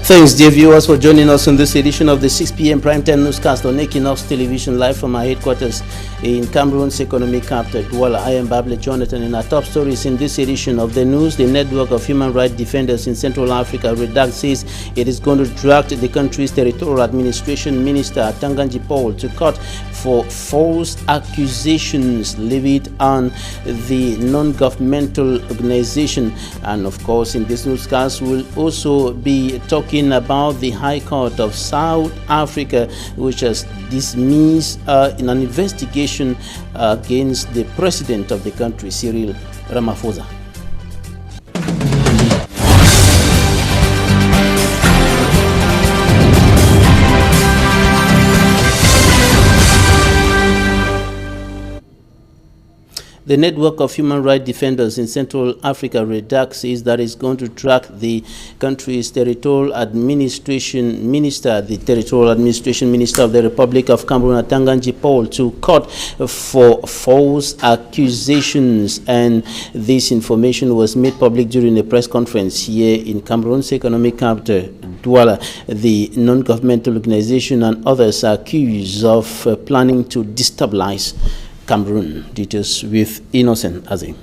Thanks, dear viewers, for joining us in this edition of the 6 p.m. primetime newscast on Equinoxe Television, live from our headquarters in Cameroon's economic capital, Douala. I am Bable Jonathan. In our top stories in this edition of the news, the network of human rights defenders in Central Africa, REDAC, says it is going to drag the country's territorial administration minister, Tanganji Paul, to court for false accusations levied on the non-governmental organization. And of course, in this newscast, we'll also be talking about the High Court of South Africa, which has dismissed in an investigation against the president of the country, Cyril Ramaphosa. The network of human rights defenders in Central Africa, REDAC, says that it's going to track the country's territorial administration minister, the territorial administration minister of the Republic of Cameroon, Tanganji Paul, to court for false accusations. And this information was made public during a press conference here in Cameroon's economic capital, Douala. The non-governmental organization and others are accused of planning to destabilize Cameroon. Details with Innocent Azing.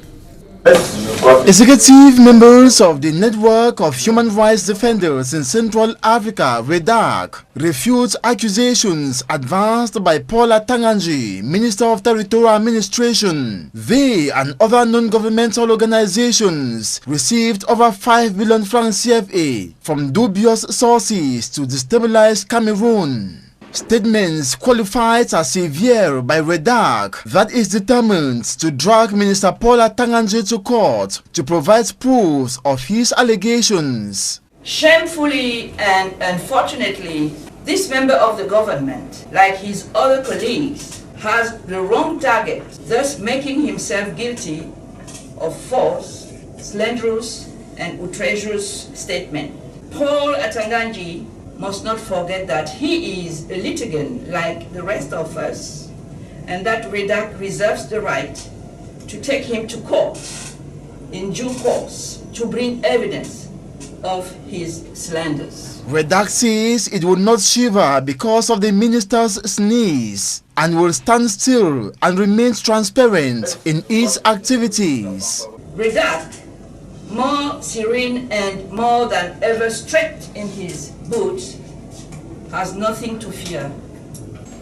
Executive members of the network of human rights defenders in Central Africa, REDAC, refute accusations advanced by Paula Tanganji, Minister of Territorial Administration. They and other non-governmental organizations received over 5 billion francs CFA from dubious sources to destabilize Cameroon. Statements qualified as severe by REDAC that is determined to drag Minister Paula Tanganji to court to provide proofs of his allegations. Shamefully and unfortunately, this member of the government, like his other colleagues, has the wrong target, thus making himself guilty of false, slanderous and outrageous statement. Paul Tanganji must not forget that he is a litigant like the rest of us, and that REDAC reserves the right to take him to court in due course to bring evidence of his slanders. REDAC says it will not shiver because of the minister's sneeze and will stand still and remain transparent in its activities. REDAC, more serene and more than ever strict in his boots, has nothing to fear.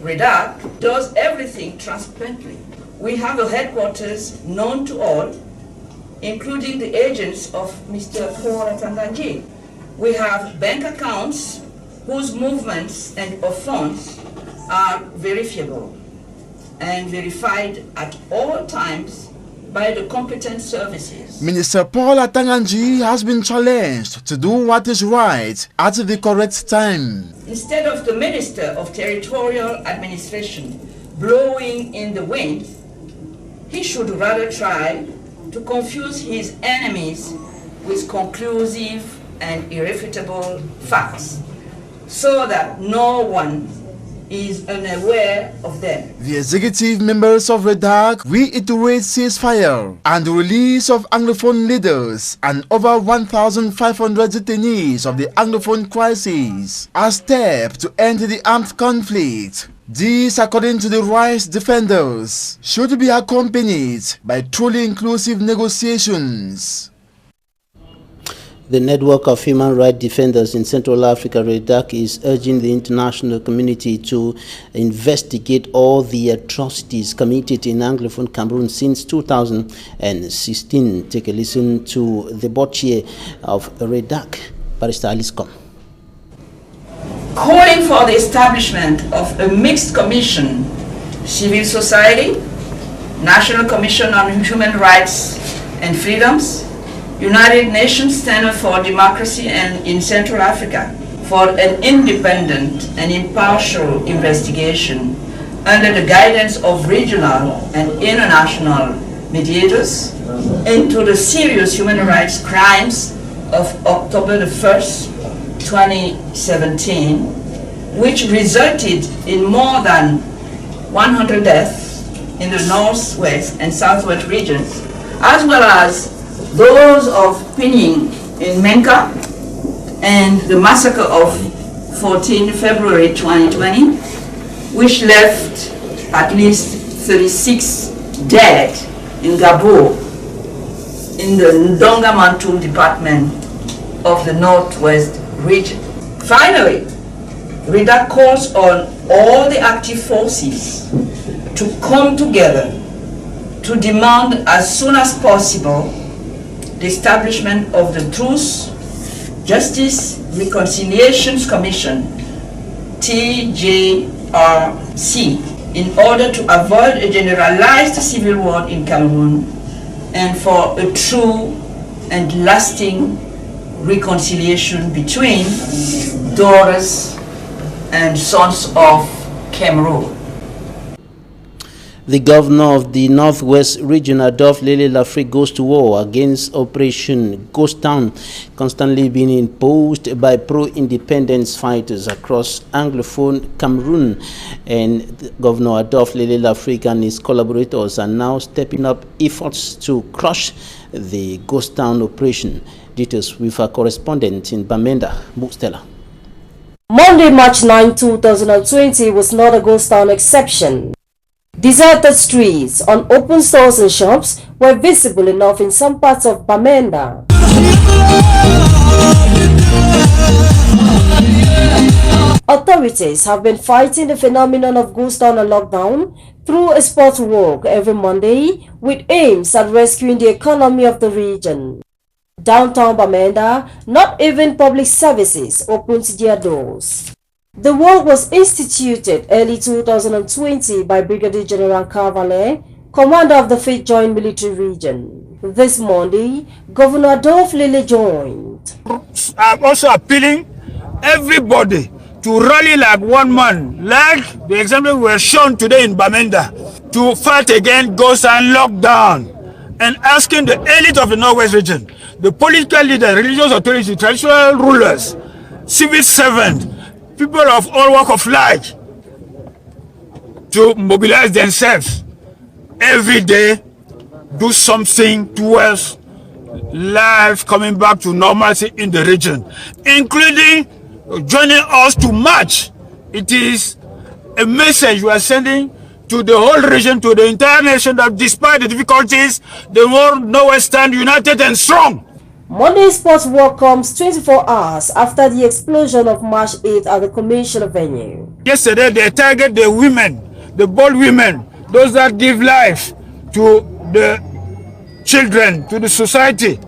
REDAC does everything transparently. We have a headquarters known to all, including the agents of Mr. Paul Tanganji. We have bank accounts whose movements and of funds are verifiable and verified at all times by the competent services. Minister Paul Tanganji has been challenged to do what is right at the correct time. Instead of the Minister of Territorial Administration blowing in the wind, he should rather try to confuse his enemies with conclusive and irrefutable facts, so that no one is unaware of them. The executive members of REDAC reiterate ceasefire and the release of Anglophone leaders and over 1,500 detainees of the Anglophone crisis, a step to end the armed conflict. This, according to the rights defenders, should be accompanied by truly inclusive negotiations. The network of human rights defenders in Central Africa, REDAC, is urging the international community to investigate all the atrocities committed in Anglophone Cameroon since 2016. Take a listen to the board chair of REDAC, Barrister Alice Com. Calling for the establishment of a mixed commission, civil society, National Commission on Human Rights and Freedoms, United Nations Center for Democracy and in Central Africa, for an independent and impartial investigation under the guidance of regional and international mediators into the serious human rights crimes of October the 1st, 2017, which resulted in more than 100 deaths in the northwest and southwest regions, as well as those of pinning in Menka and the massacre of 14 February 2020, which left at least 36 dead in Gabo, in the Ndonga-Mantum department of the Northwest region. Finally, RIDAC calls on all the active forces to come together to demand as soon as possible the establishment of the Truth, Justice, Reconciliations Commission, TJRC, in order to avoid a generalized civil war in Cameroon and for a true and lasting reconciliation between daughters and sons of Cameroon. The governor of the Northwest region, Adolphe Lele Lafrique, goes to war against Operation Ghost Town, constantly being imposed by pro-independence fighters across Anglophone Cameroon. And Governor Adolphe Lele Lafrique and his collaborators are now stepping up efforts to crush the Ghost Town operation. Details with our correspondent in Bamenda, Stella. Monday, March 9, 2020 was not a Ghost Town exception. Deserted streets, unopened stores and shops were visible enough in some parts of Bamenda. Authorities have been fighting the phenomenon of ghost town and lockdown through a sport walk every Monday with aims at rescuing the economy of the region. Downtown Bamenda, not even public services opened their doors. The walk was instituted early 2020 by Brigadier General Cavalier, commander of the 5th Joint Military Region. This Monday, Governor Adolphe Lele joined. I'm also appealing everybody to rally like one man, like the example we were shown today in Bamenda, to fight against ghost and lockdown, and asking the elite of the Northwest region, the political leaders, religious authorities, traditional rulers, civil servants, people of all walks of life, to mobilize themselves every day, do something towards life coming back to normalcy in the region, including joining us to march. It is a message we are sending to the whole region, to the entire nation, that despite the difficulties, the world Northwest stand united and strong. Monday's sports walk comes 24 hours after the explosion of March 8 at the Commission venue. Yesterday, they targeted the women, the bold women, those that give life to the children, to the society.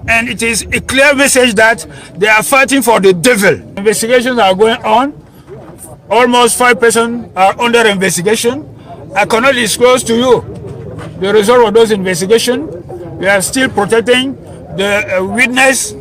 And it is a clear message that they are fighting for the devil. Investigations are going on. Almost 5 persons are under investigation. I cannot disclose to you the result of those investigations. We are still protecting the witness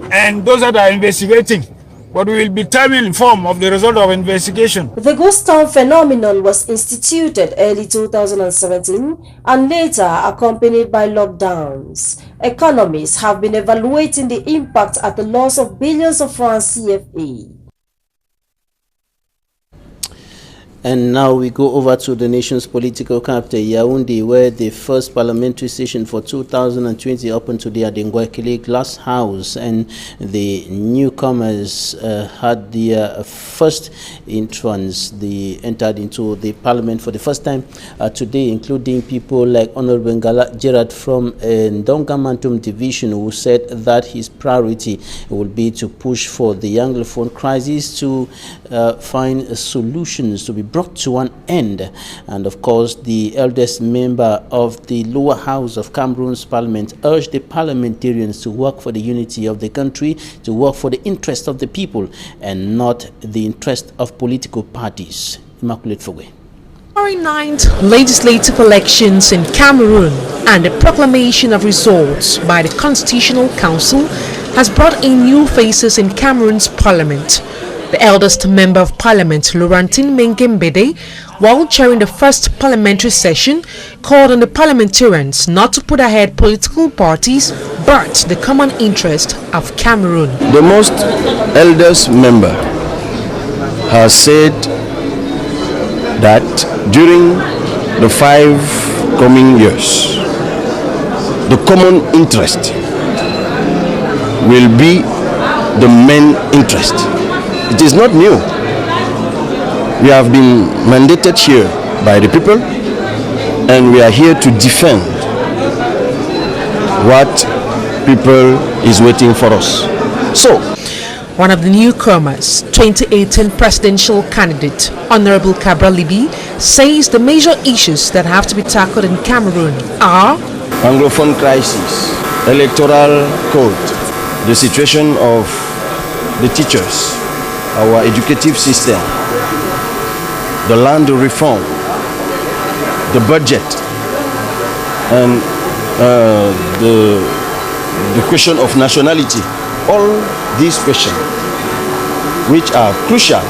and those that are investigating, but we will be timely informed of the result of investigation. The ghost town phenomenon was instituted early 2017 and later accompanied by lockdowns. Economists have been evaluating the impact at the loss of billions of francs CFA. And now we go over to the nation's political capital, Yaoundé, where the first parliamentary session for 2020 opened today at the Ngwekile Glass House, and the newcomers had their first entrance. They entered into the parliament for the first time today, including people like Honorable Ngala Gerard from Ndonga-Mantum division, who said that his priority will be to push for the Anglophone crisis, to find solutions to be brought to an end. And of course, the eldest member of the lower house of Cameroon's parliament urged the parliamentarians to work for the unity of the country, to work for the interest of the people and not the interest of political parties. Immaculate Fogwe. January 9th legislative elections in Cameroon and the proclamation of results by the Constitutional Council has brought in new faces in Cameroon's parliament. The eldest member of parliament, Laurentine Mengembede, while chairing the first parliamentary session, called on the parliamentarians not to put ahead political parties but the common interest of Cameroon. The most eldest member has said that during the 5 coming years, the common interest will be the main interest. It is not new. We have been mandated here by the people, and we are here to defend what people is waiting for us. So, one of the newcomers, 2018 presidential candidate, Honorable Cabral Libi, says the major issues that have to be tackled in Cameroon are Anglophone crisis, electoral code, the situation of the teachers, our educative system, the land reform, the budget, and the question of nationality. All these questions which are crucial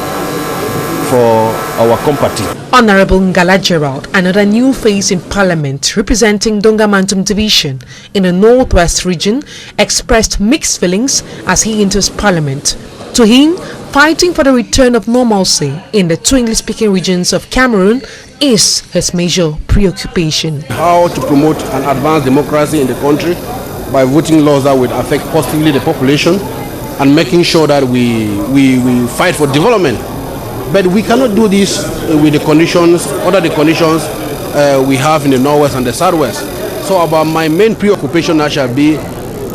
for our compatriots. Honorable Ngala Gerald, another new face in Parliament representing Dongamantum Division in the Northwest region, expressed mixed feelings as he enters Parliament. To him, fighting for the return of normalcy in the two English-speaking regions of Cameroon is his major preoccupation. How to promote and advance democracy in the country by voting laws that would affect positively the population and making sure that we fight for development. But we cannot do this with the conditions, other conditions we have in the Northwest and the Southwest. So about my main preoccupation now shall be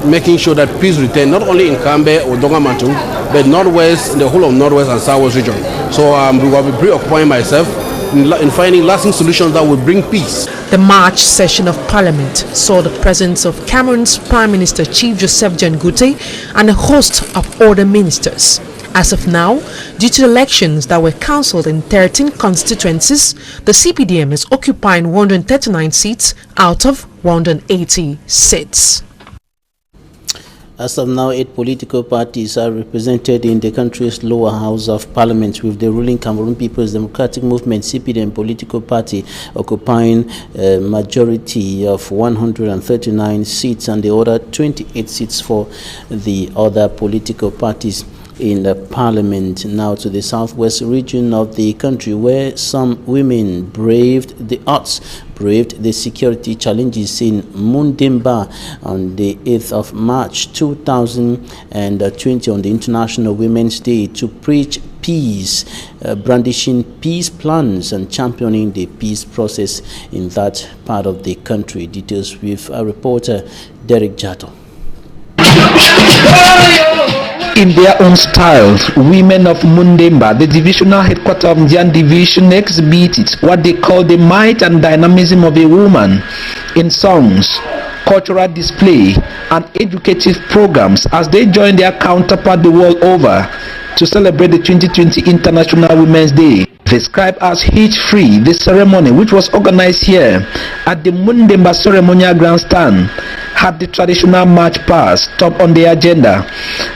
making sure that peace return not only in Kambe or Dongamantum, but Northwest, the whole of Northwest and Southwest region. So we will be preoccupying myself in finding lasting solutions that will bring peace. The March session of Parliament saw the presence of Cameroon's Prime Minister Chief Joseph John Gute and a host of other ministers. As of now, due to elections that were cancelled in 13 constituencies, the CPDM is occupying 139 seats out of 180 seats. As of now, 8 political parties are represented in the country's lower house of parliament, with the ruling Cameroon People's Democratic Movement (CPDM) political party occupying a majority of 139 seats and the other 28 seats for the other political parties in the parliament. Now to the southwest region of the country, where some women braved the odds, braved the security challenges in Mundemba on the 8th of March 2020 on the International Women's Day to preach peace, brandishing peace plans and championing the peace process in that part of the country. Details with our reporter Derek Jato. In their own styles, women of Mundemba, the divisional headquarters of Ndian Division, exhibited what they call the might and dynamism of a woman in songs, cultural display, and educative programs as they join their counterpart the world over to celebrate the 2020 International Women's Day. Described as hitch-free, the ceremony, which was organized here at the Mundemba Ceremonial Grandstand, had the traditional march past top on the agenda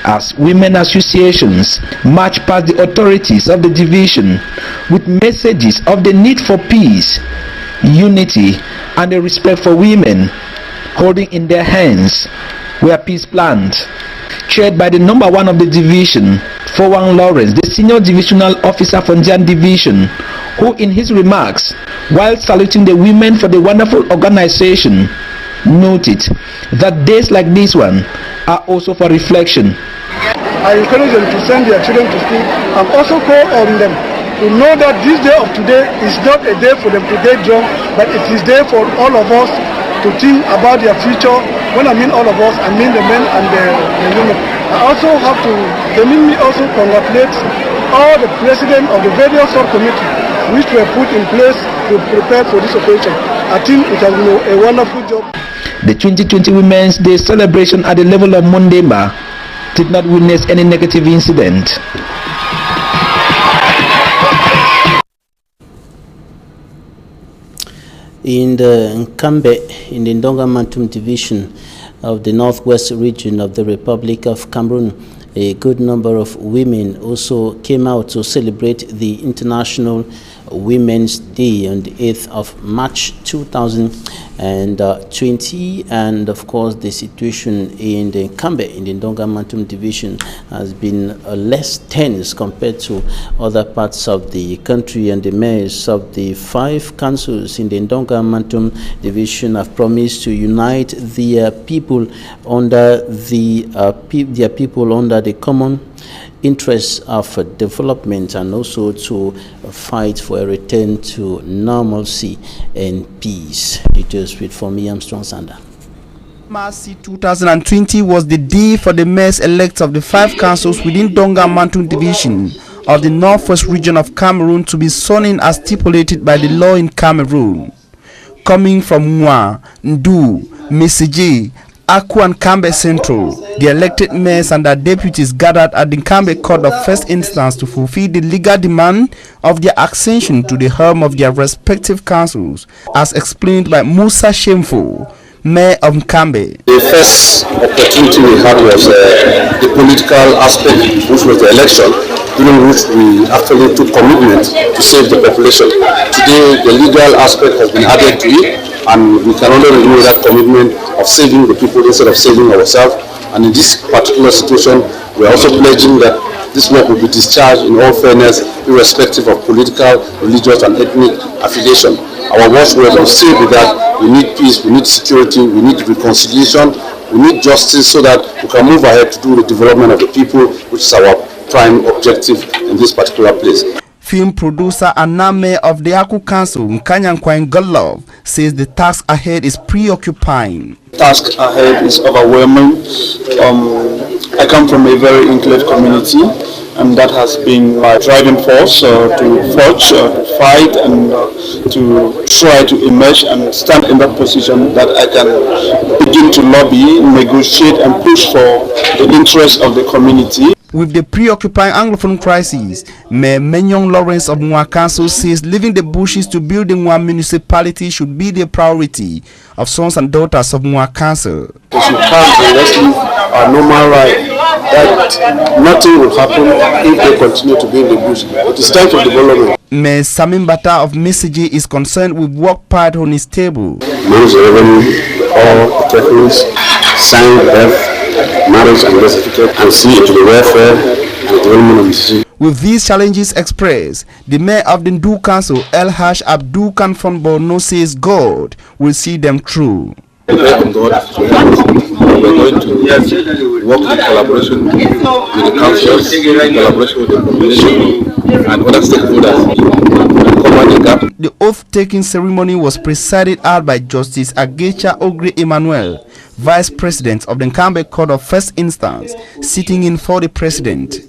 as women associations marched past the authorities of the division with messages of the need for peace, unity, and the respect for women, holding in their hands were peace plans. Chaired by the number 1 of the division, Fowang Lawrence, the senior divisional officer from Ndian Division, who in his remarks, while saluting the women for the wonderful organization, noted that days like this one are also for reflection. I encourage them to send their children to school and also call on them to know that this day of today is not a day for them to get drunk, but it is day for all of us to think about their future. When I mean all of us, I mean the men and the women. I also have to, they mean me also congratulate all the president of the various subcommittees which were put in place to prepare for this occasion. I think it has been a wonderful job. The 2020 Women's Day celebration at the level of Mundemba did not witness any negative incident. In the Nkambe, in the Dongamantum division of the northwest region of the Republic of Cameroon, a good number of women also came out to celebrate the International Women's Day on the 8th of March 2020, and of course the situation in the Kambe in the Ndonga Mantum division has been less tense compared to other parts of the country, and the mayors of the 5 councils in the Ndonga Mantum division have promised to unite their people under the common interests of development, and also to fight for a return to normalcy and peace. Details with for me, Armstrong Sander. March 2020 was the day for the mayors-elect of the 5 councils within Ndonga Mantum division of the northwest region of Cameroon to be sworn in as stipulated by the law in Cameroon. Coming from Mwa, Ndu, Mesiji, Aku and Kambe Central, the elected mayors and their deputies gathered at the Kambe Court of First Instance to fulfill the legal demand of their accession to the helm of their respective councils, as explained by Musa Shemfo, Mayor of Kambe. The first opportunity we had was the political aspect, which was the election, during which we actually took commitment to save the population. Today, the legal aspect has been added to it, and we can only renew that commitment of saving the people instead of saving ourselves. And in this particular situation, we are also pledging that this work will be discharged in all fairness, irrespective of political, religious, and ethnic affiliation. Our watchword will still be that we need peace, we need security, we need reconciliation, we need justice, so that we can move ahead to do the development of the people, which is our prime objective in this particular place. Film producer and now mayor of the Aku Council, Nkanyankwan Godlove, says the task ahead is preoccupying. The task ahead is overwhelming. I come from a very enclave community, and that has been my driving force to forge, to fight, and to try to emerge and stand in that position that I can begin to lobby, negotiate, and push for the interests of the community. With the preoccupying Anglophone crisis, Mayor Menyong Lawrence of Mwa Council says leaving the bushes to build the Mwa municipality should be the priority of sons and daughters of Mwa Council. We should have and let's live our normal life. That nothing will happen if they continue to be in the bush. It is time for development. Mayor Samin Bata of Mesiji is concerned with work part on his table. Manage revenue, all techniques, sign the death, marriage and birth certificate, and see into the welfare and development of the city. With these challenges expressed, the mayor of the Ndu Council, El Hash Abdul Kanfon Borno, says God will see them through. We pray on God. We are going to work in collaboration with the councils, in collaboration with the population and other stakeholders to cover the gap. The oath-taking ceremony was presided out by Justice Agecha Ogre Emmanuel, Vice President of the Kambe Court of First Instance, sitting in for the President.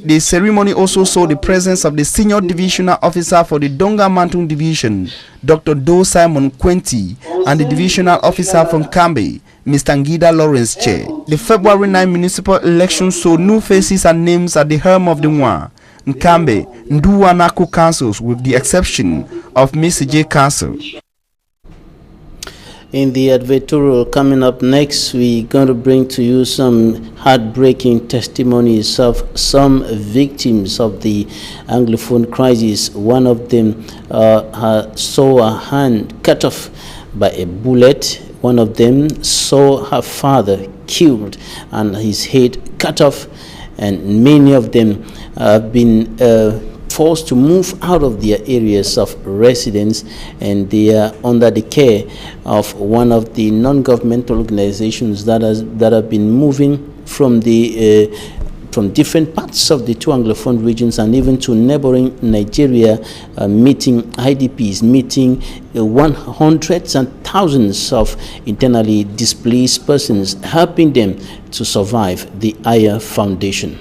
The ceremony also saw the presence of the Senior Divisional Officer for the Ndonga Mantum Division, Dr. Do Simon Quenti, and the Divisional Officer from Kambe, Mr. Ngida Lawrence Che. The February 9 municipal election saw new faces and names at the helm of the Mwa, Nkambe, Ndu and Aku councils, with the exception of Mesiji Council. In the advertorial coming up next, we're going to bring to you some heartbreaking testimonies of some victims of the Anglophone crisis. One of them saw her hand cut off by a bullet. One of them saw her father killed and his head cut off. And many of them have been forced to move out of their areas of residence, and they are under the care of one of the non-governmental organizations that have been moving from the from different parts of the 2 Anglophone regions and even to neighboring Nigeria, meeting IDPs, meeting hundreds and thousands of internally displaced persons, helping them to survive the Aya Foundation.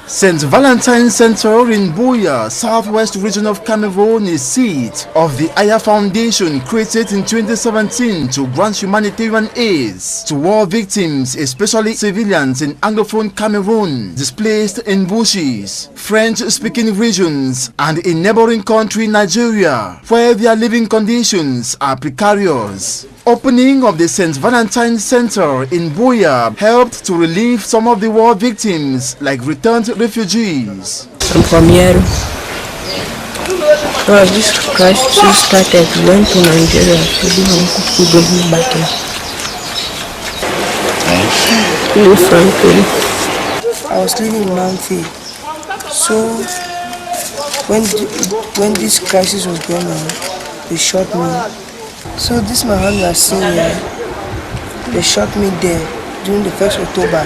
St. Valentine Center in Buya, southwest region of Cameroon, is seat of the Aya Foundation, created in 2017 to grant humanitarian aid to war victims, especially civilians in Anglophone Cameroon, displaced in bushes, French-speaking regions, and in neighboring country Nigeria, where their living conditions are precarious. opening of the St. Valentine Center in Buea helped to relieve some of the war victims like returned refugees. I'm from here. This crisis started, went to Nigeria to do to bring me back here. I was living in Mountain. So when this crisis was going on, they shot me. So this my hand you are seeing here, they shot me there during the 1st October.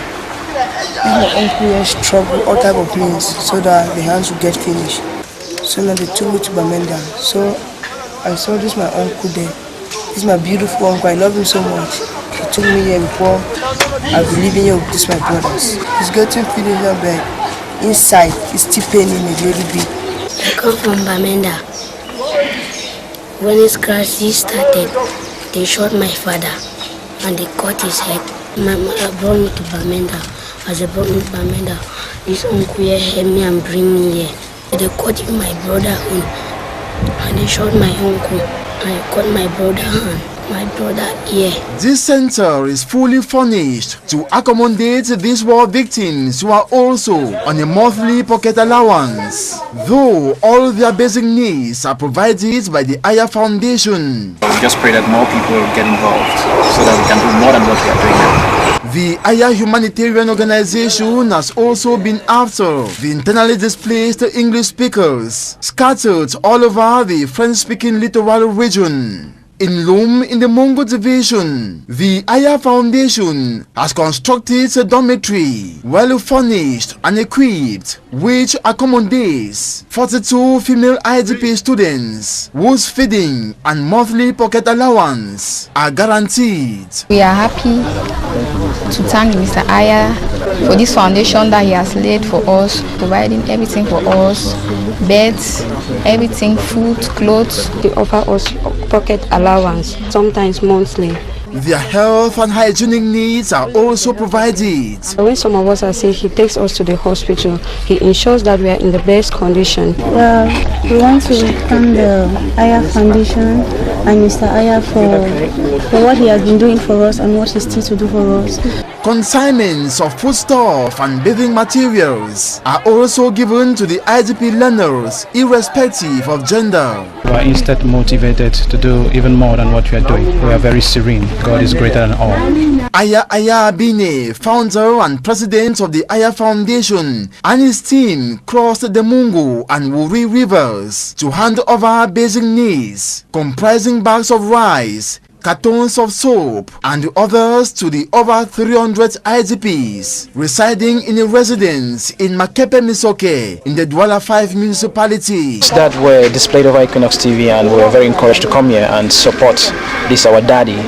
My uncle here struggled all type of means so that the hands would get finished. So now they took me to Bamenda. So I saw this my uncle there. This is my beautiful uncle. I love him so much. He took me here before I'll be living here with this my brothers. He's getting feeling here back. Inside, it's still paining a little bit. I come from Bamenda. When this crisis started, they shot my father and they cut his head. My mother brought me to Bamenda. As they brought me to Bamenda, this uncle here helped me and bring me here. They cut my brother on and they shot my uncle. I cut my brother hand, my brother ear. This center is fully furnished to accommodate these war victims who are also on a monthly pocket allowance, though all their basic needs are provided by the Aya Foundation. We just pray that more people get involved so that we can do more than what we are doing now. The Aya humanitarian organization has also been after the internally displaced English speakers scattered all over the French-speaking littoral region. In Lom, in the Mongo division, the Aya Foundation has constructed a dormitory well furnished and equipped, which accommodates 42 female IDP students whose feeding and monthly pocket allowance are guaranteed. We are happy to thank Mr. Aya for this foundation that he has laid for us, providing everything for us, beds, everything, food, clothes. They offer us pocket allowance, sometimes monthly. Their health and hygienic needs are also provided. When some of us are sick, he takes us to the hospital. He ensures that we are in the best condition. Well, we want to thank the Aya Foundation and Mr. Aya for what he has been doing for us and what he's still to do for us. Consignments of foodstuff and bathing materials are also given to the IDP learners, irrespective of gender. We are instead motivated to do even more than what we are doing. We are very serene. God is greater than all. Aya Abine, founder and president of the Aya Foundation, and his team crossed the Mungo and Wuri rivers to hand over basic needs comprising bags of rice, cartons of soap, and others to the over 300 IDPs residing in a residence in Makepe Misoke in the Douala 5 municipality. That were displayed over Équinoxe TV, and we were very encouraged to come here and support this our daddy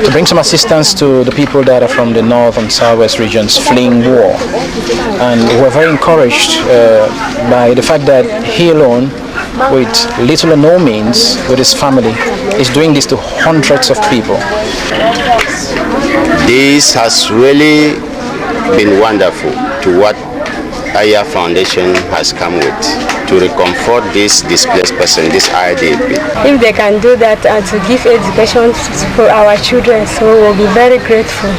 to bring some assistance to the people that are from the north and southwest regions fleeing war. And we were very encouraged by the fact that he alone, with little or no means, with his family, is doing this to hundreds of people. This has really been wonderful to what Aya Foundation has come with, to recomfort this displaced person, this IDP. If they can do that and to give education for our children, so we'll be very grateful.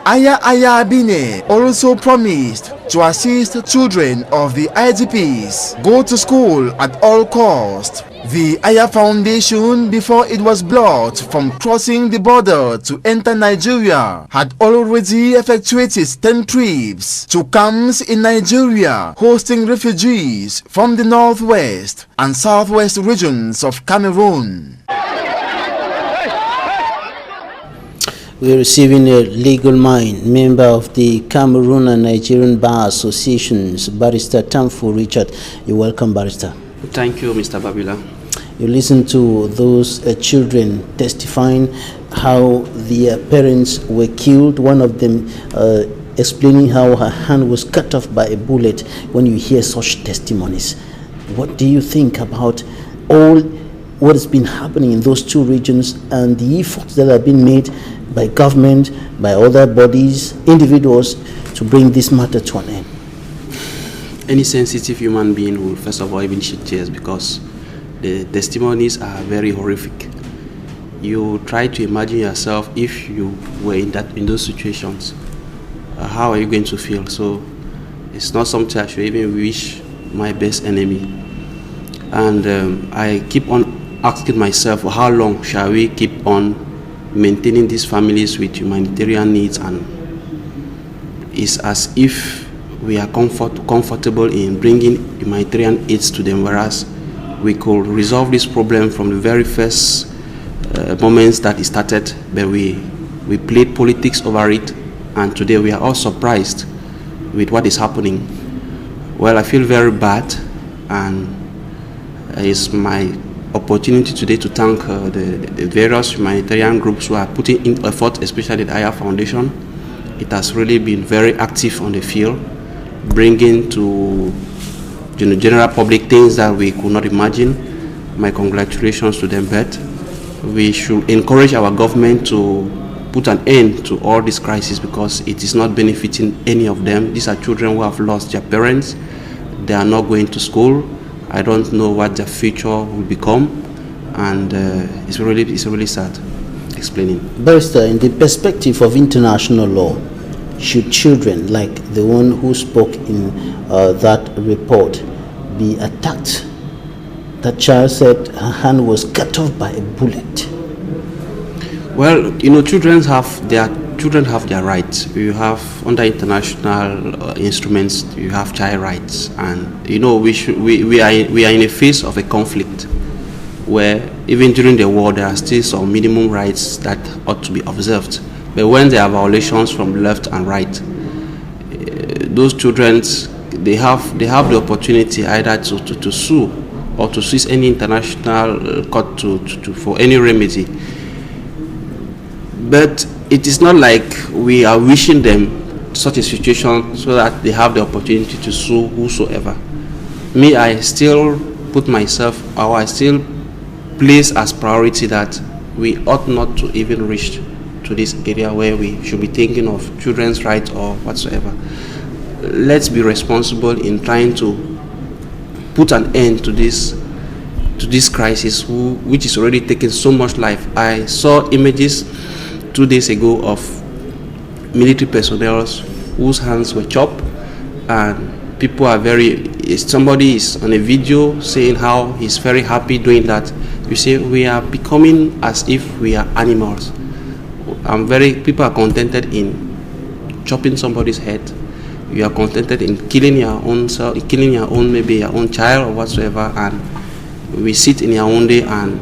Aya Abine also promised to assist children of the IDPs go to school at all costs. The Aya Foundation, before it was blocked from crossing the border to enter Nigeria, had already effectuated 10 trips to camps in Nigeria, hosting refugees from the northwest and southwest regions of Cameroon. We're receiving a legal mind, member of the Cameroon and Nigerian Bar Associations, Barrister Tamfu Richard. You're welcome, Barrister. Thank you, Mr. Babila. You listen to those children testifying how their parents were killed, one of them explaining how her hand was cut off by a bullet. When you hear such testimonies, what do you think about all what has been happening in those two regions and the efforts that have been made by government, by other bodies, individuals, to bring this matter to an end? Any sensitive human being will first of all even shed tears, because the testimonies are very horrific. you try to imagine yourself if you were in those situations. How are you going to feel? So it's not something I should even wish my best enemy. And I keep on asking myself, how long shall we keep on maintaining these families with humanitarian needs? And it's as if we are comfortable in bringing humanitarian aids to them, whereas we could resolve this problem from the very first moments that it started, but we played politics over it, and today we are all surprised with what is happening. Well, I feel very bad, and it's my opportunity today to thank the various humanitarian groups who are putting in effort, especially the Aya Foundation. It has really been very active on the field, bringing to the general public things that we could not imagine. My congratulations to them, but we should encourage our government to put an end to all this crisis, because it is not benefiting any of them. These are children who have lost their parents. They are not going to school. I don't know what their future will become, and it's really sad explaining. Barrister, in the perspective of international law, should children like the one who spoke in that report be attacked? That child said her hand was cut off by a bullet. Well, children have their rights. You have, under international instruments, you have child rights, and we are in a phase of a conflict where even during the war there are still some minimum rights that ought to be observed. But when there are violations from left and right, those children, they have the opportunity either to sue or to seize any international court for any remedy. But it is not like we are wishing them such a situation so that they have the opportunity to sue whosoever. Me, I still put myself, or I still place as priority that we ought not to even reach to this area where we should be thinking of children's rights or whatsoever. Let's be responsible in trying to put an end to this crisis, which is already taking so much life. I saw images 2 days ago of military personnel whose hands were chopped, and people are somebody is on a video saying how he's very happy doing that. You see, we are becoming as if we are animals. People are contented in chopping somebody's head. You are contented in killing your own, maybe your own child or whatsoever, and we sit in our own day and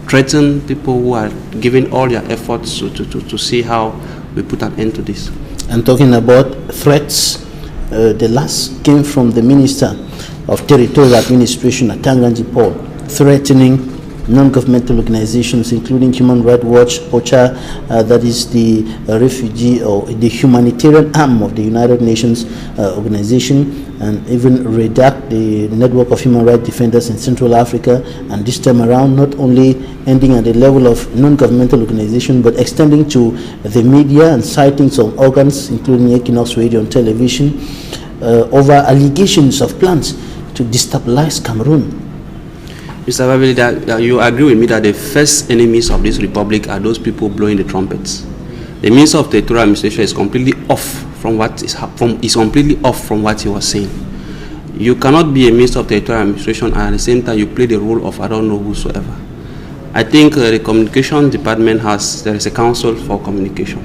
threaten people who are giving all their efforts to see how we put an end to this. And talking about threats, the last came from the Minister of Territorial Administration at Tanganji Port, threatening non-governmental organizations, including Human Rights Watch, OCHA, that is the refugee or the humanitarian arm of the United Nations organization, and even REDAC, the Network of Human Rights Defenders in Central Africa. And this time around, not only ending at the level of non-governmental organization, but extending to the media and citing some organs, including Equinoxe Radio and television, over allegations of plans to destabilize Cameroon. Mr. Babili, that you agree with me that the first enemies of this republic are those people blowing the trumpets. The Minister of Territorial Administration is completely off from what he was saying. You cannot be a Minister of Territorial Administration and at the same time you play the role of I don't know whosoever. I think the communication department there is a council for communication,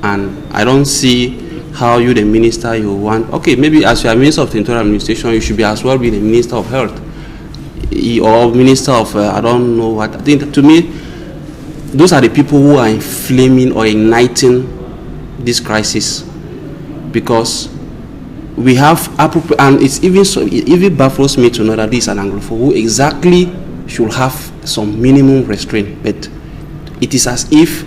and I don't see how you, the minister, you want. Okay, maybe as you are Minister of Territorial Administration, you should be as well be the Minister of Health or Minister of I don't know what. I think to me, those are the people who are inflaming or igniting this crisis, because we have appropriate, and it's even baffles me to know that this is an Anglophone who exactly should have some minimum restraint, but it is as if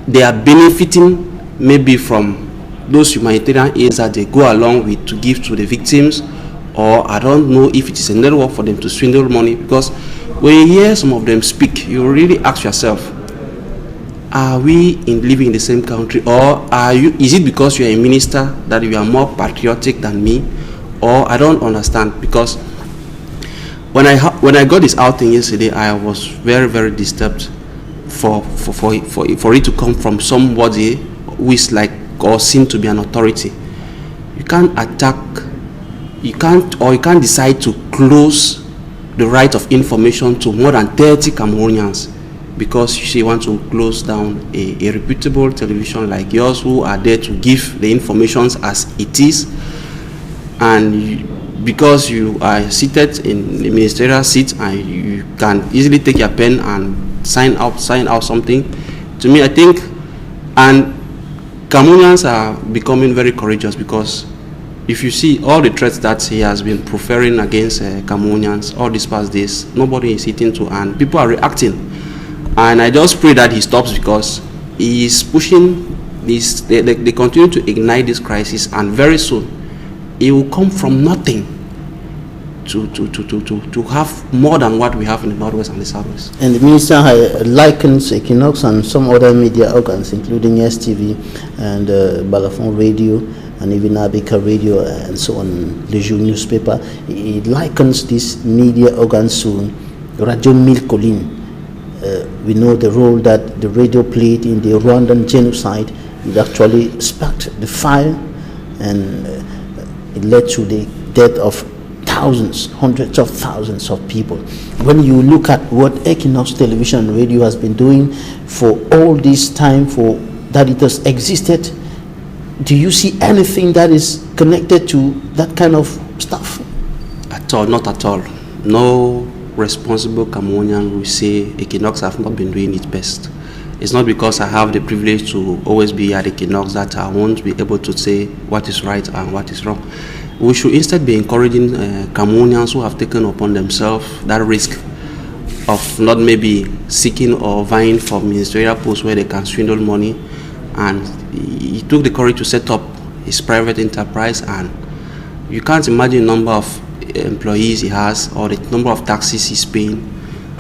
they are benefiting maybe from those humanitarian aids that they go along with to give to the victims, or I don't know if it is a network for them to swindle money. Because when you hear some of them speak, you really ask yourself, are we living in the same country, or is it because you are a minister that you are more patriotic than me? Or I don't understand, because when I got this outing yesterday, I was very, very disturbed for it to come from somebody who is like or seen to be an authority. You can't attack, you can't decide to close the right of information to more than 30 Cameroonians because you want to close down a reputable television like yours who are there to give the information as it is, and because you are seated in the ministerial seat and you can easily take your pen and sign out something. To me, I think, and Cameroonians are becoming very courageous, because if you see all the threats that he has been proffering against Cameroonians all these past days, nobody is hitting to, and people are reacting. And I just pray that he stops, because he is pushing this. They continue to ignite this crisis, and very soon it will come from nothing to have more than what we have in the Northwest and the Southwest. And the minister likens Equinoxe and some other media organs, including STV and Balafon Radio and even Abika Radio and so on, Le Jour newspaper. He likens these media organs to Radio Mille Collines. We know the role that the radio played in the Rwandan genocide. It actually sparked the fire, and it led to the death of thousands, hundreds of thousands of people. When you look at what Equinoxe Television and Radio has been doing for all this time, for that it has existed, do you see anything that is connected to that kind of stuff? At all, not at all. No responsible Cameroonian will say Equinoxe have not been doing its best. It's not because I have the privilege to always be at Equinoxe that I won't be able to say what is right and what is wrong. We should instead be encouraging Cameroonians who have taken upon themselves that risk of not maybe seeking or vying for ministerial posts where they can swindle money. And he took the courage to set up his private enterprise, and you can't imagine the number of employees he has or the number of taxes he's paying.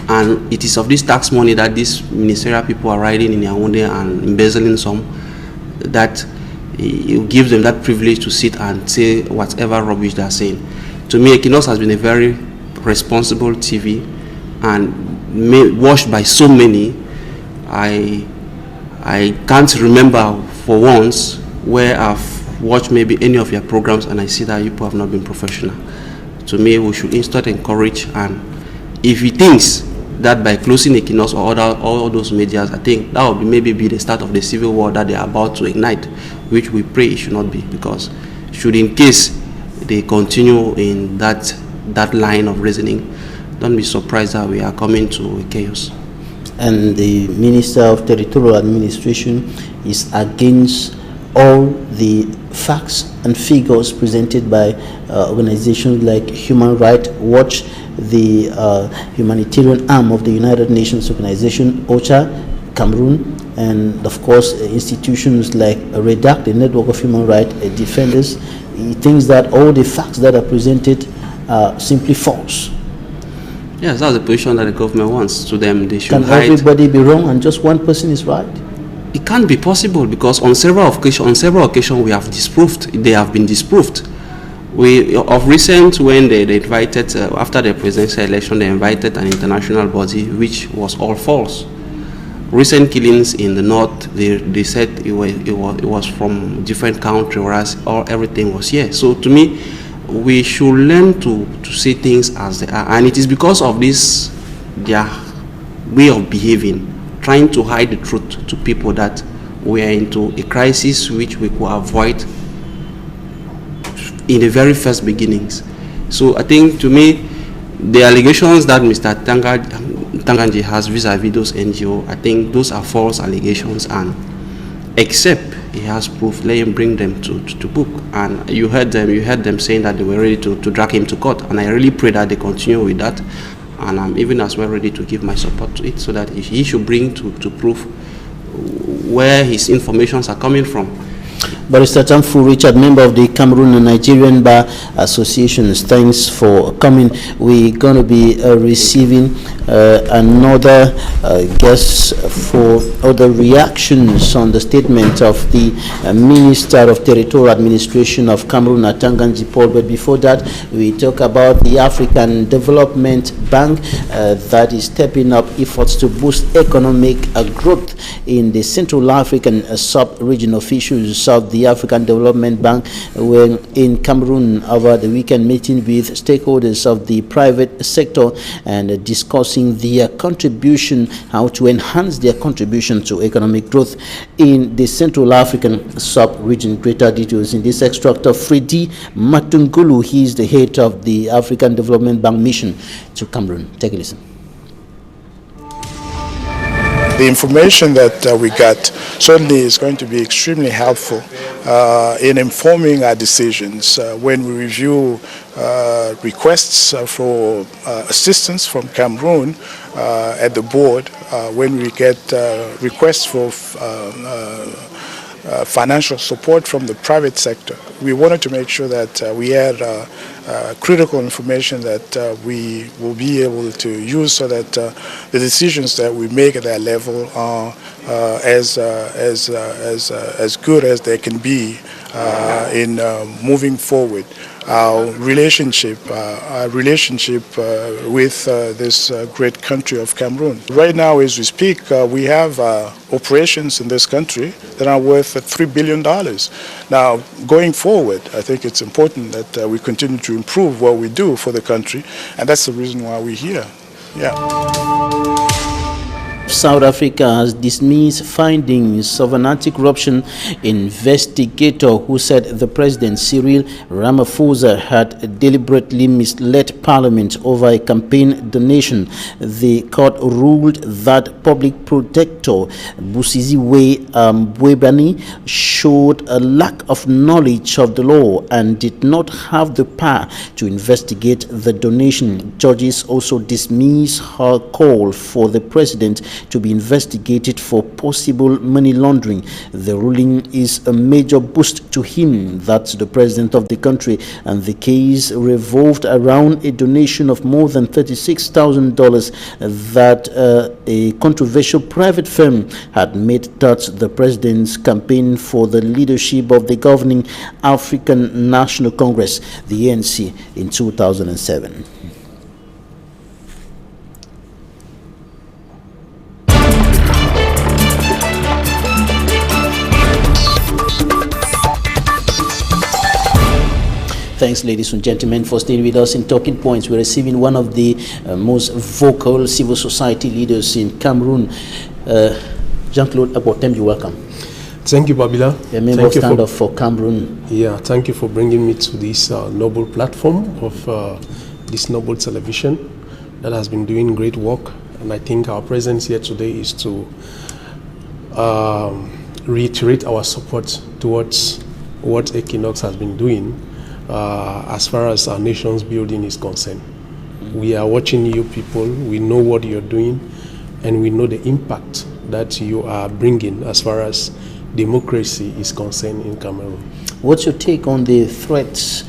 And it is of this tax money that these ministerial people are riding in their own day and embezzling some, that it gives them that privilege to sit and say whatever rubbish they're saying. To me, Equinoxe has been a very responsible TV and watched by so many. I can't remember for once where I've watched maybe any of your programs and I see that you people have not been professional. To me, we should instead encourage, and if he thinks that by closing Equinoxe or all those medias, I think that would maybe be the start of the civil war that they are about to ignite, which we pray it should not be, because should in case they continue in that line of reasoning, don't be surprised that we are coming to a chaos. And the Minister of Territorial Administration is against all the facts and figures presented by organizations like Human Rights Watch, the humanitarian arm of the United Nations Organization, OCHA, Cameroon, and of course institutions like REDAC, the Network of Human Rights Defenders. He thinks that all the facts that are presented are simply false. Yes, that's the position that the government wants. To them, they should Can hide. everybody be wrong and just one person is right? It can't be possible, because on several occasions we have disproved. They have been disproved. Of recent, when they invited, after the presidential election, they invited an international body, which was all false. Recent killings in the north, they said it was from different countries, whereas everything was here. So to me, we should learn to see things as they are, and it is because of this their way of behaving, trying to hide the truth to people, that we are into a crisis which we could avoid in the very first beginnings. So I think, to me, the allegations that Mr. Tanganji has vis-a-vis those NGO, I think those are false allegations, and except he has proof, let him bring them to book. And you heard them saying that they were ready to drag him to court, and I really pray that they continue with that, and I'm even as well ready to give my support to it, so that he should bring to proof where his informations are coming from. Barrister Tamfu Richard, member of the Cameroon and Nigerian Bar Associations, thanks for coming. We're going to be receiving another guest for other reactions on the statement of the Minister of Territorial Administration of Cameroon, Atanganji Paul. But before that, we talk about the African Development Bank that is stepping up efforts to boost economic growth in the Central African sub-region. Officials of the African Development Bank were in Cameroon over the weekend, meeting with stakeholders of the private sector and discussing their contribution, how to enhance their contribution to economic growth in the Central African sub-region. Greater details in this extract of Fredi Matungulu. He is the head of the African Development Bank mission to Cameroon. Take a listen. The information that we got certainly is going to be extremely helpful in informing our decisions when we review requests for assistance from Cameroon at the board, when we get requests for financial support from the private sector. We wanted to make sure that we had critical information that we will be able to use so that the decisions that we make at that level are as good as they can be in moving forward. Our relationship with this great country of Cameroon. Right now, as we speak, we have operations in this country that are worth $3 billion. Now, going forward, I think it's important that we continue to improve what we do for the country, and that's the reason why we're here. Yeah. South Africa has dismissed findings of an anti-corruption investigator who said the President Cyril Ramaphosa had deliberately misled Parliament over a campaign donation. The court ruled that Public Protector Busiziwe Mbwebani showed a lack of knowledge of the law and did not have the power to investigate the donation. Judges also dismissed her call for the President to be investigated for possible money laundering. The ruling is a major boost to him, that's the president of the country, and the case revolved around a donation of more than $36,000 that a controversial private firm had made towards the president's campaign for the leadership of the governing African National Congress, the ANC, in 2007. Thanks, ladies and gentlemen, for staying with us in Talking Points. We're receiving one of the most vocal civil society leaders in Cameroon. Jean-Claude Abotem, you're welcome. Thank you, Babila. A member stand-up for Cameroon. Yeah, thank you for bringing me to this noble platform of this noble television that has been doing great work. And I think our presence here today is to reiterate our support towards what Equinoxe has been doing as far as our nation's building is concerned. We are watching you people, we know what you're doing, and we know the impact that you are bringing as far as democracy is concerned in Cameroon. What's your take on the threats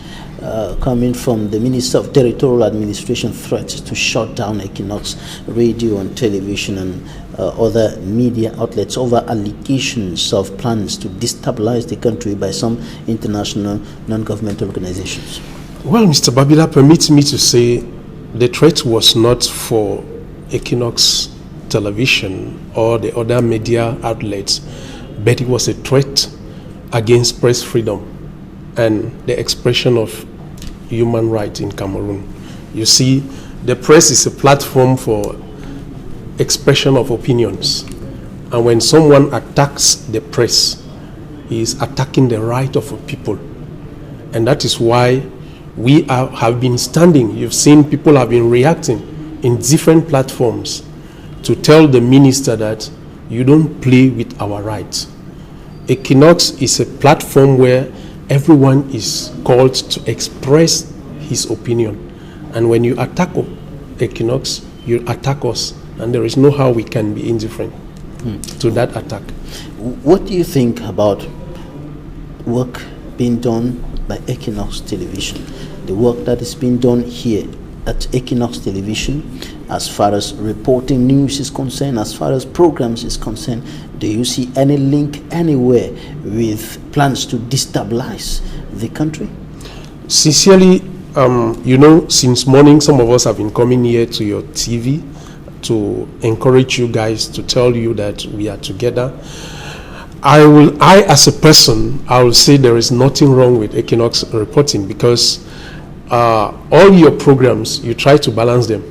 coming from the Minister of Territorial Administration, threats to shut down Equinoxe radio and television and other media outlets over allegations of plans to destabilize the country by some international non-governmental organizations? Well, Mr. Babila, permit me to say the threat was not for Equinoxe television or the other media outlets, but it was a threat against press freedom and the expression of human rights in Cameroon. You see, the press is a platform for expression of opinions, and when someone attacks the press, he is attacking the right of a people, and that is why we have been standing. You've seen people have been reacting in different platforms to tell the minister that you don't play with our rights. Equinoxe is a platform where everyone is called to express his opinion, and when you attack Equinoxe, you attack us, and there is no how we can be indifferent to that attack. What do you think about work being done by Equinoxe Television, the work that is being done here at Equinoxe Television, as far as reporting news is concerned, as far as programs is concerned? Do you see any link anywhere with plans to destabilize the country? Sincerely, since morning, some of us have been coming here to your TV to encourage you guys, to tell you that we are together. I as a person, I will say there is nothing wrong with Equinoxe reporting, because all your programs, you try to balance them.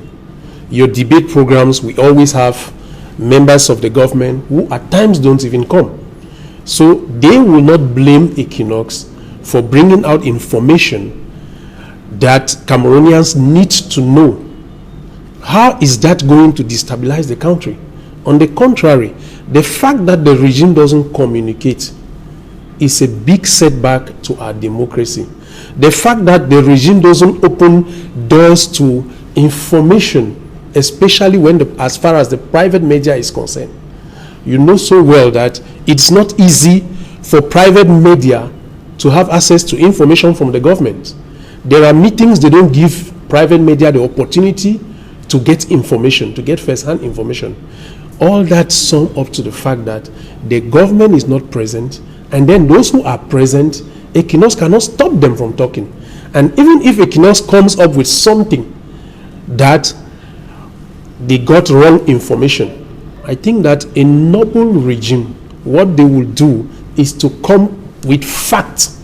Your debate programs, we always have members of the government who at times don't even come. So they will not blame Equinoxe for bringing out information that Cameroonians need to know. How is that going to destabilize the country? On the contrary, the fact that the regime doesn't communicate is a big setback to our democracy. The fact that the regime doesn't open doors to information, especially as far as the private media is concerned. You know so well that it's not easy for private media to have access to information from the government. There are meetings they don't give private media the opportunity to get information, to get first-hand information. All that sum up to the fact that the government is not present, and then those who are present, Equinoxe cannot stop them from talking. And even if Equinoxe comes up with something that they got wrong information, I think that a noble regime, what they will do is to come with facts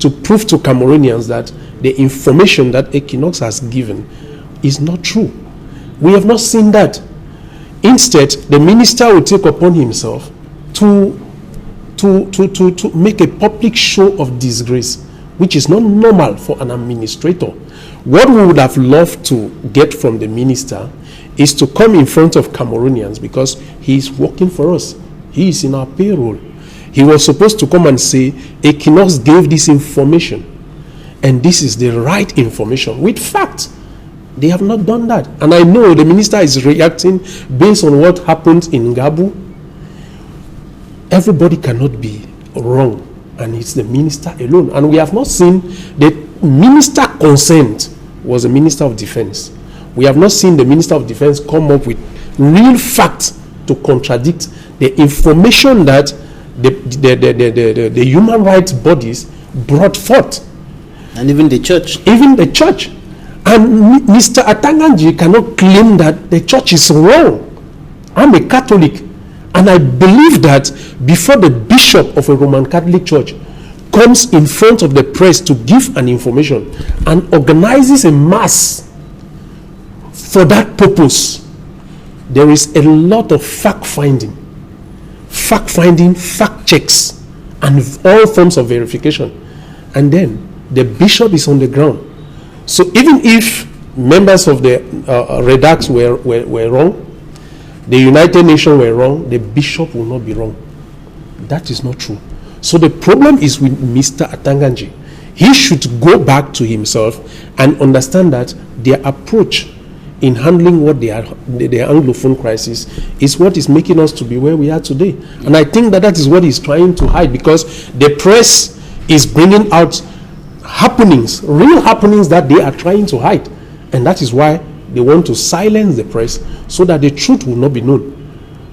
to prove to Cameroonians that the information that Equinoxe has given is not true. We have not seen that. Instead, the minister will take upon himself to make a public show of disgrace, which is not normal for an administrator. What we would have loved to get from the minister is to come in front of Cameroonians, because he is working for us. He is in our payroll. He was supposed to come and say, Equinoxe gave this information, and this is the right information with facts. They have not done that. And I know the minister is reacting based on what happened in Gabu. Everybody cannot be wrong, and it's the minister alone. And we have not seen the minister concerned was the minister of defense. We have not seen the minister of defense come up with real facts to contradict the information that the human rights bodies brought forth. And even the church. Even the church. And Mr. Atanganji cannot claim that the church is wrong. I'm a Catholic, and I believe that before the bishop of a Roman Catholic church comes in front of the press to give an information and organizes a mass for that purpose, there is a lot of fact-finding, fact checks, and all forms of verification. And then the bishop is on the ground. So even if members of the Redux were wrong, the United Nations were wrong, the bishop will not be wrong. That is not true. So the problem is with Mr. Atanganji. He should go back to himself and understand that their approach in handling what the Anglophone crisis is what is making us to be where we are today. And I think that is what he's trying to hide, because the press is bringing out happenings, real happenings that they are trying to hide. And that is why they want to silence the press, so that the truth will not be known.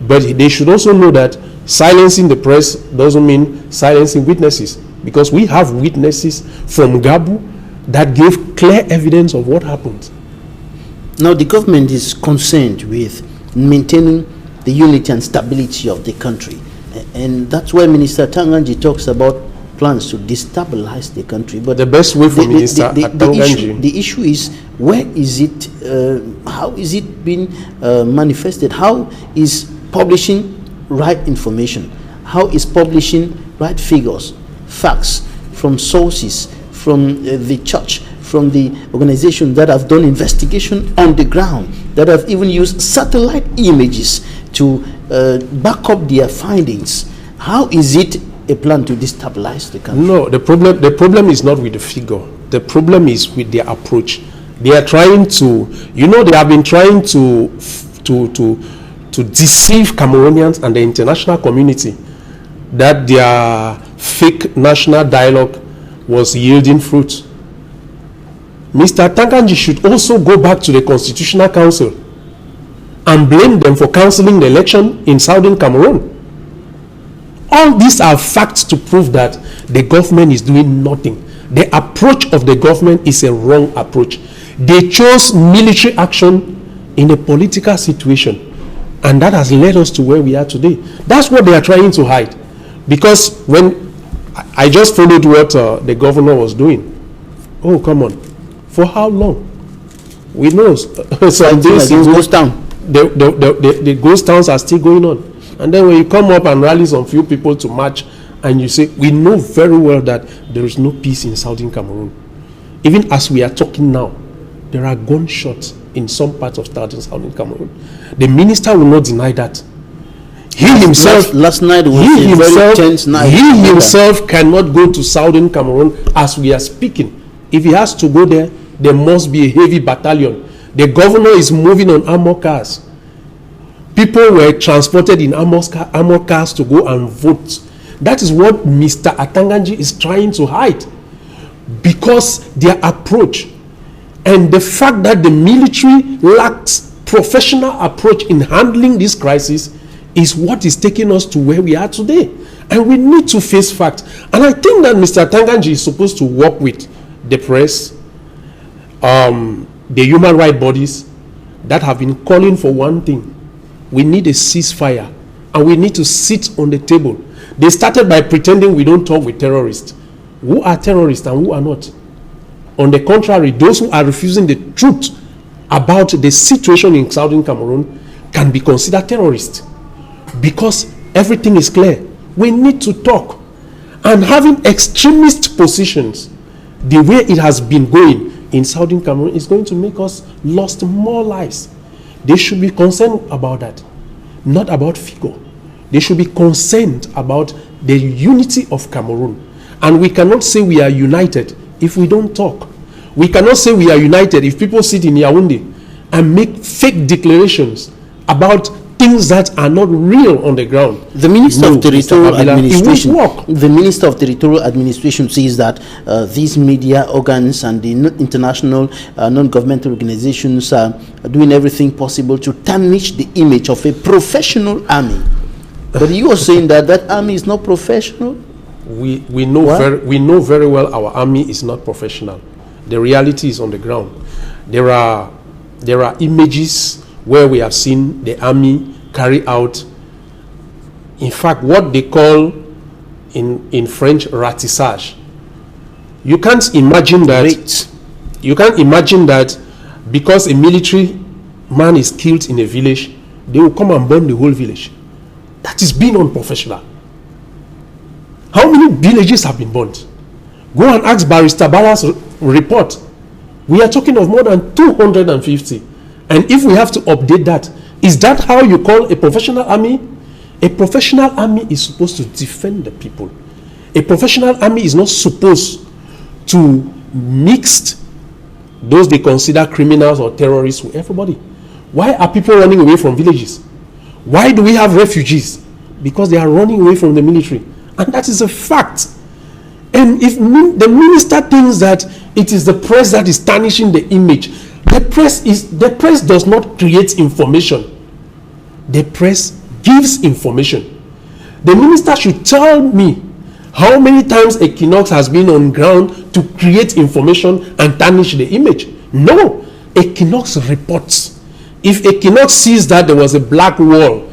But they should also know that silencing the press doesn't mean silencing witnesses, because we have witnesses from Gabu that gave clear evidence of what happened. Now the government is concerned with maintaining the unity and stability of the country, and that's why Minister Atanganji talks about plans to destabilize the country. But the best way for Minister Atanganji, the issue is, where is it? How is it being manifested? How is publishing right information? How is publishing right figures, facts from sources, from the church, from the organizations that have done investigation on the ground, that have even used satellite images to back up their findings? How is it a plan to destabilize the country? No, the problem is not with the figure. The problem is with their approach. They are trying to, they have been trying to deceive Cameroonians and the international community that their fake national dialogue was yielding fruit. Mr. Atanganji should also go back to the Constitutional Council and blame them for cancelling the election in Southern Cameroon. All these are facts to prove that the government is doing nothing. The approach of the government is a wrong approach. They chose military action in a political situation, and that has led us to where we are today. That's what they are trying to hide. Because when I just followed what the governor was doing. Oh, come on. For how long? We know some days ghost town. The ghost towns are still going on. And then when you come up and rally some few people to march, and you say, we know very well that there is no peace in Southern Cameroon. Even as we are talking now, there are gunshots in some parts of Southern Cameroon. The minister will not deny that. He himself, last night was a very tense night. He himself cannot go to Southern Cameroon as we are speaking. If he has to go there, there must be a heavy battalion. The governor is moving on armored cars. People were transported in armored cars to go and vote. That is what Mr. Atanganji is trying to hide, because their approach and the fact that the military lacks professional approach in handling this crisis is what is taking us to where we are today. And we need to face facts. And I think that Mr. Atanganji is supposed to work with the press, the human rights bodies that have been calling for one thing. We need a ceasefire, and we need to sit on the table. They started by pretending we don't talk with terrorists. Who are terrorists and who are not? On the contrary, those who are refusing the truth about the situation in Southern Cameroon can be considered terrorists, because everything is clear. We need to talk. And having extremist positions, the way it has been going in Southern Cameroon, is going to make us lost more lives. They should be concerned about that, not about figure. They should be concerned about the unity of Cameroon. And we cannot say we are united if we don't talk. We cannot say we are united if people sit in Yaoundé and make fake declarations about things that are not real on the ground. The Minister of Territorial Administration, it won't work. The Minister of Territorial Administration says that these media organs and the international non-governmental organizations are doing everything possible to tarnish the image of a professional army. But you are saying that that army is not professional? We know very well our army is not professional. The reality is on the ground. There are images where we have seen the army carry out, in fact, what they call in French ratissage. You can't imagine that. You can't imagine that because a military man is killed in a village, they will come and burn the whole village. That is being unprofessional. How many villages have been burnt? Go and ask Barrister Barra's report. We are talking of more than 250. And if we have to update that, is that how you call a professional army? A professional army is supposed to defend the people. A professional army is not supposed to mix those they consider criminals or terrorists with everybody. Why are people running away from villages? Why do we have refugees? Because they are running away from the military. And that is a fact. And if the minister thinks that it is the press that is tarnishing the image, the press does not create information. The press gives information. The minister should tell me how many times Equinoxe has been on ground to create information and tarnish the image. No, Equinoxe reports. If Equinoxe sees that there was a black wall,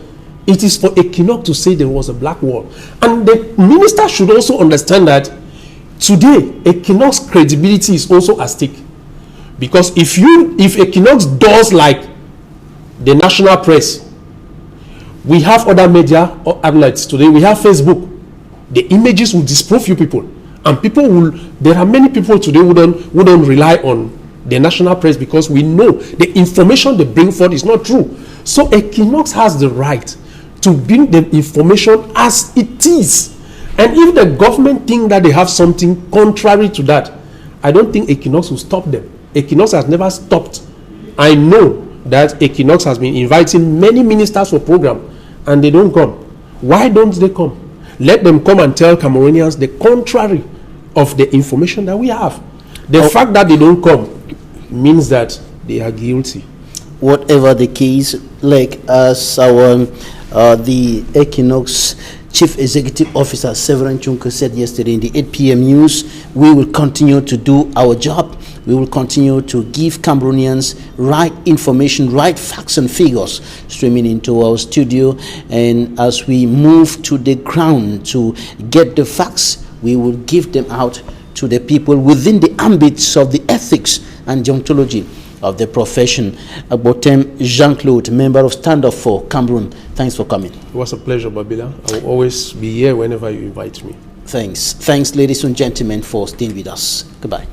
it is for Equinoxe to say there was a black wall. And the minister should also understand that today Equinoxe credibility is also at stake. Because if Equinoxe does like the national press, we have other media outlets today, we have Facebook, the images will disprove you people. And there are many people today who don't rely on the national press because we know the information they bring forth is not true. So Equinoxe has the right to bring the information as it is. And if the government think that they have something contrary to that, I don't think Equinoxe will stop them. Equinoxe has never stopped. I know that Equinoxe has been inviting many ministers for program and they don't come. Why don't they come? let them come and tell Cameroonians the contrary of the information that we have. The fact that they don't come means that they are guilty. Whatever the case, like as our the Equinoxe Chief Executive Officer Severin Chunke said yesterday in the 8 p.m. news, we will continue to do our job. We will continue to give Cameroonians right information, right facts and figures streaming into our studio. And as we move to the ground to get the facts, we will give them out to the people within the ambits of the ethics and deontology of the profession. Abotem Jean-Claude, member of Stand Up for Cameroon, thanks for coming. It was a pleasure, Babila. I will always be here whenever you invite me. Thanks. Thanks, ladies and gentlemen, for staying with us. Goodbye.